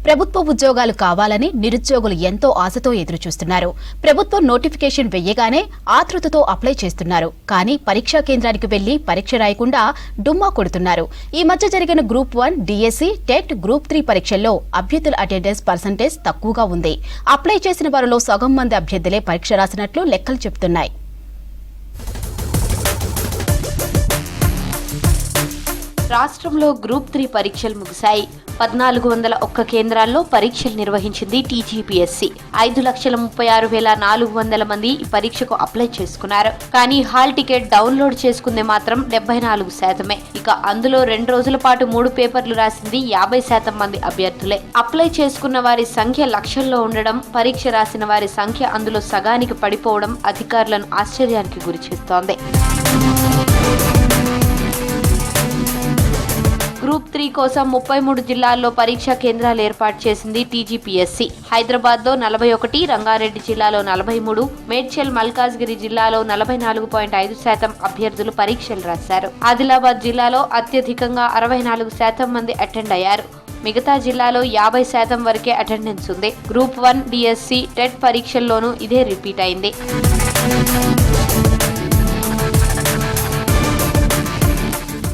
ప్రభుత్వ ఉద్యోగాలు కావాలని నిరుద్యోగులు ఎంతో ఆశతో ఎదురుచూస్తున్నారు. ప్రభుత్వం నోటిఫికేషన్ వెయ్యగానే ఆతృతతో అప్లై చేస్తున్నారు. కానీ పరీక్షా కేంద్రానికి వెళ్లి పరీక్ష రాయకుండా డుమ్మా కొడుతున్నారు. ఈ మధ్య జరిగిన గ్రూప్ 1, డిఎస్సి, టెట్, గ్రూప్ 3 పరీక్షల్లో అభ్యర్థుల అటెండెన్స్ పర్సెంటేజ్ తక్కువగా ఉంది. అప్లై చేసిన వారిలో సగం మంది అభ్యర్థులే పరీక్ష రాసినట్లు లెక్కలు చెబుతున్నాయి. రాష్ట్రంలో గ్రూప్ 3 పరీక్షలు ముగిశాయి. 1401 కేంద్రాల్లో పరీక్షలు నిర్వహించింది టీజీపీఎస్సీ. 5,36,400 మంది ఈ పరీక్షకు అప్లై చేసుకున్నారు. కానీ హాల్ టికెట్ డౌన్లోడ్ చేసుకుంది మాత్రం 74%. ఇక అందులో 2 రోజుల పాటు 3 పేపర్లు రాసింది 50% మంది అభ్యర్థులే. అప్లై చేసుకున్న వారి సంఖ్య లక్షల్లో ఉండడం, పరీక్ష రాసిన వారి సంఖ్య అందులో సగానికి పడిపోవడం అధికారులను ఆశ్చర్యానికి గురిచేస్తోంది. గ్రూప్ 3 కోసం 33 జిల్లాల్లో పరీక్షా కేంద్రాలు ఏర్పాటు చేసింది టీజీపీఎస్సీ. హైదరాబాద్ లో 41, రంగారెడ్డి జిల్లాలో 43, మేడ్చల్, మల్కాజ్గిరి జిల్లాలో 44.5% అభ్యర్థులు పరీక్షలు రాశారు. ఆదిలాబాద్ జిల్లాలో అత్యధికంగా 64% మంది అటెండ్ అయ్యారు. మిగతా జిల్లాలో 50% వరకే అటెండెన్స్ ఉంది. గ్రూప్ 1, డిఎస్సి, టెట్ పరీక్షల్లోనూ ఇదే రిపీట్ అయింది.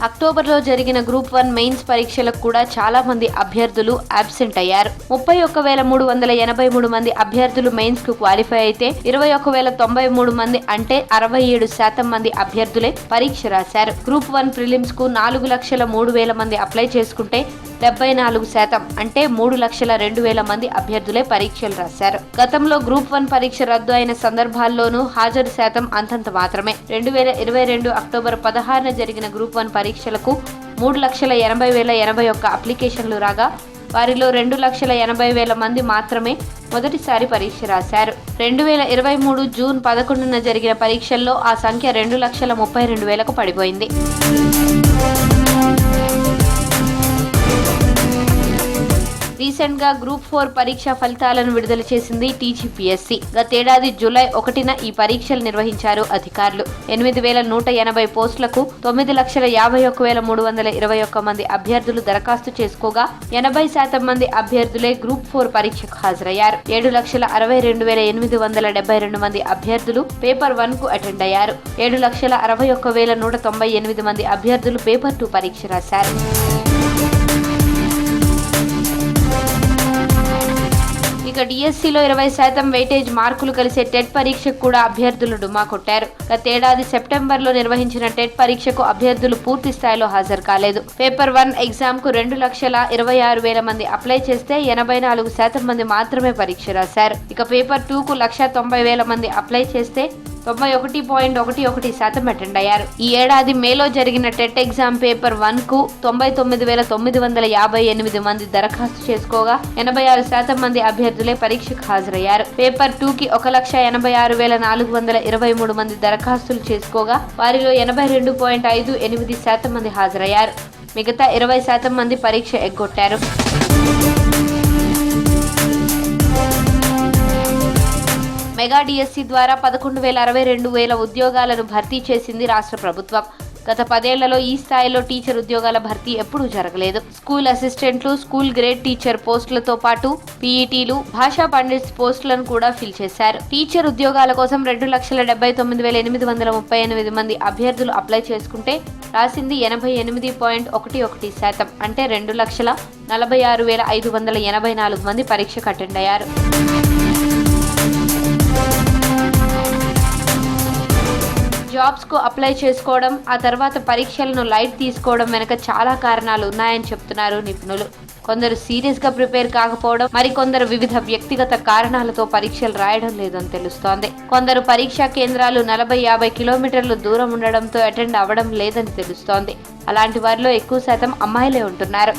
అక్టోబర్లో జరిగిన గ్రూప్ 1 మెయిన్స్ పరీక్షలకు కూడా చాలా మంది అభ్యర్థులు అబ్సెంట్ అయ్యారు. 31,383 మంది అభ్యర్థులు మెయిన్స్ కు క్వాలిఫై అయితే 21,093 మంది అంటే 67% మంది అభ్యర్థులే పరీక్ష రాశారు. గ్రూప్ 1 ప్రిలిమ్స్ కు 4,03,000 మంది అప్లై చేసుకుంటే 74% అంటే 3,02,000 మంది అభ్యర్థులే పరీక్షలు రాశారు. గతంలో గ్రూప్ 1 పరీక్ష రద్దు అయిన సందర్భాల్లోనూ హాజరు శాతం అంతంత మాత్రమే. 2022 అక్టోబర్ 16న జరిగిన గ్రూప్ 1 పరీక్షలకు 3,80,081 అప్లికేషన్లు రాగా వారిలో 2,80,000 మంది మాత్రమే మొదటిసారి పరీక్ష రాశారు. 2023 జూన్ 11న జరిగిన పరీక్షల్లో ఆ సంఖ్య 2,32,000కు పడిపోయింది. రీసెంట్ గా గ్రూప్ 4 పరీక్ష ఫలితాలను విడుదల చేసింది టీజీపీఎస్సీ. గతేడాది జూలై 1న ఈ పరీక్షలు నిర్వహించారు అధికారులు. 8,180 పోస్టులకు 9,51,321 మంది అభ్యర్థులు దరఖాస్తు చేసుకోగా 80% మంది అభ్యర్థులే గ్రూప్ 4 పరీక్షకు హాజరయ్యారు. 7,62,872 మంది అభ్యర్థులు పేపర్ 1 కు అటెండ్ అయ్యారు. 7,61,198 మంది అభ్యర్థులు పేపర్ 2 పరీక్ష రాశారు. ఇక డిఎస్సిలో 20% వెయిటేజ్ మార్కులు కలిసే టెట్ పరీక్షకు కూడా అభ్యర్థులు డుమ్మా కొట్టారు. గతేడాది సెప్టెంబర్లో నిర్వహించిన టెట్ పరీక్షకు అభ్యర్థులు పూర్తి స్థాయిలో హాజరు కాలేదు. పేపర్ 1 ఎగ్జామ్ కు 2,26,000 మంది అప్లై చేస్తే 84% మంది మాత్రమే పరీక్ష రాశారు. ఇక పేపర్ 2 కు 1,90,000 మంది అప్లై చేస్తే 91.11% అటెండ్ అయ్యారు. ఈ ఏడాది మేలో జరిగిన టెట్ ఎగ్జామ్ పేపర్ 1 కు 99,958 మంది దరఖాస్తు చేసుకోగా 86% మంది అభ్యర్థులే పరీక్షకు హాజరయ్యారు. పేపర్ 2 కి 1,86,423 మంది దరఖాస్తులు చేసుకోగా వారిలో 82.58% మంది హాజరయ్యారు. మిగతా 20% మంది పరీక్ష ఎగ్గొట్టారు. మెగా డిఎస్సి ద్వారా 11,62,000 ఉద్యోగాలను భర్తీ చేసింది రాష్ట్ర ప్రభుత్వం. గత 10 ఏళ్లలో ఈ స్థాయిలో టీచర్ ఉద్యోగాల భర్తీ ఎప్పుడూ జరగలేదు. స్కూల్ అసిస్టెంట్లు, స్కూల్ గ్రేడ్ టీచర్ పోస్టులతో పాటు పీఈటీలు, భాషా పండిట్స్ పోస్టులను కూడా ఫిల్ చేశారు. టీచర్ ఉద్యోగాల కోసం 2,79,838 మంది అభ్యర్థులు అప్లై చేసుకుంటే రాసింది 88.11% అంటే 2,46,584 మంది పరీక్షకు అటెండ్ అయ్యారు. జాబ్స్ కు అప్లై చేసుకోవడం, ఆ తర్వాత పరీక్షలను లైట్ తీసుకోవడం వెనుక చాలా కారణాలు ఉన్నాయని చెప్తున్నారు నిపుణులు. కొందరు సీరియస్ గా ప్రిపేర్ కాకపోవడం, మరికొందరు వివిధ వ్యక్తిగత కారణాలతో పరీక్షలు రాయడం లేదని తెలుస్తోంది. కొందరు పరీక్షా కేంద్రాలు 40-50 కిలోమీటర్లు దూరం ఉండడంతో అటెండ్ అవ్వడం లేదని తెలుస్తోంది. అలాంటి వారిలో ఎక్కువ శాతం అమ్మాయిలే ఉంటున్నారు.